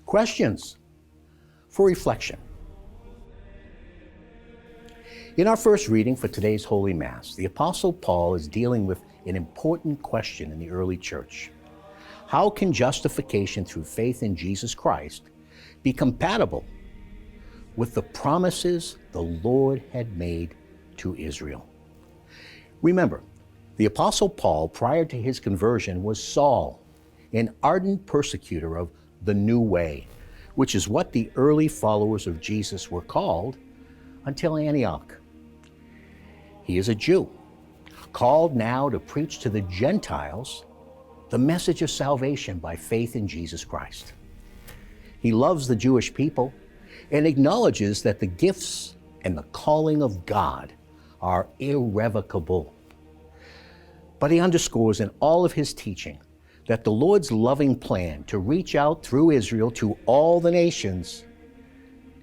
Questions for reflection. In our first reading for today's Holy Mass, the Apostle Paul is dealing with an important question in the early church. How can justification through faith in Jesus Christ be compatible with the promises the Lord had made to Israel? Remember, the Apostle Paul, prior to his conversion, was Saul, an ardent persecutor of the New Way, which is what the early followers of Jesus were called until Antioch. He is a Jew, called now to preach to the Gentiles the message of salvation by faith in Jesus Christ. He loves the Jewish people and acknowledges that the gifts and the calling of God are irrevocable. But he underscores in all of his teaching that the Lord's loving plan to reach out through Israel to all the nations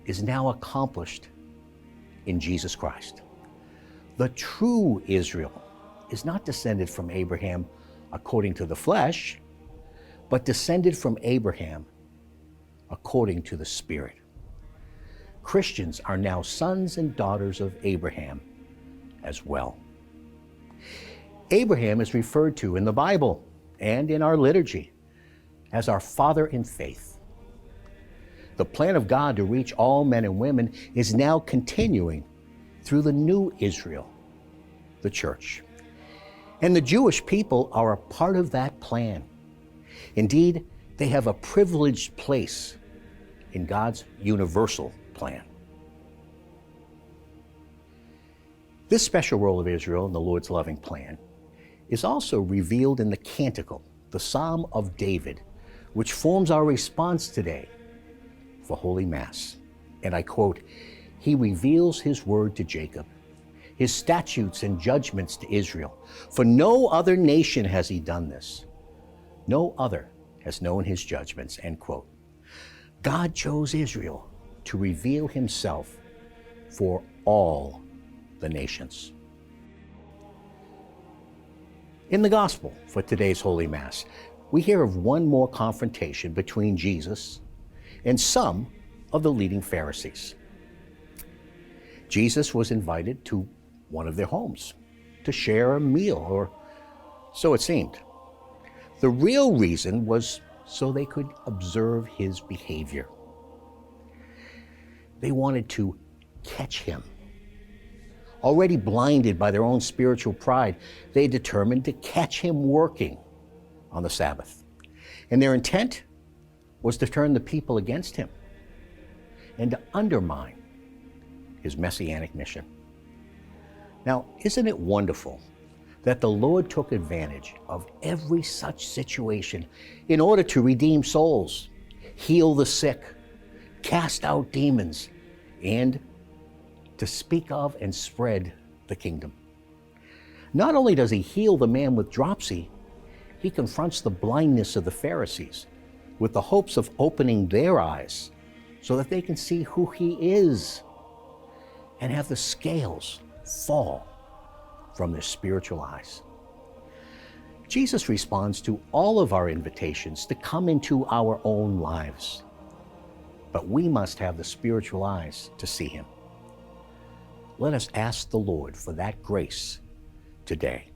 is now accomplished in Jesus Christ. The true Israel is not descended from Abraham according to the flesh, but descended from Abraham according to the Spirit. Christians are now sons and daughters of Abraham as well. Abraham is referred to in the Bible and in our liturgy as our father in faith. The plan of God to reach all men and women is now continuing through the new Israel, the church. And the Jewish people are a part of that plan. Indeed, they have a privileged place in God's universal plan. This special role of Israel in the Lord's loving plan is also revealed in the Canticle, the Psalm of David, which forms our response today for Holy Mass. And I quote, "He reveals his word to Jacob, his statutes and judgments to Israel. For no other nation has he done this. No other has known his judgments," end quote. God chose Israel to reveal himself for all the nations. In the Gospel for today's Holy Mass, we hear of one more confrontation between Jesus and some of the leading Pharisees. Jesus was invited to one of their homes to share a meal, or so it seemed. The real reason was so they could observe his behavior. They wanted to catch him. Already blinded by their own spiritual pride, they determined to catch him working on the Sabbath. And their intent was to turn the people against him and to undermine his messianic mission. Now, isn't it wonderful that the Lord took advantage of every such situation in order to redeem souls, heal the sick, cast out demons, and to speak of and spread the kingdom? Not only does he heal the man with dropsy, he confronts the blindness of the Pharisees with the hopes of opening their eyes so that they can see who he is and have the scales fall from their spiritual eyes. Jesus responds to all of our invitations to come into our own lives, but we must have the spiritual eyes to see him. Let us ask the Lord for that grace today.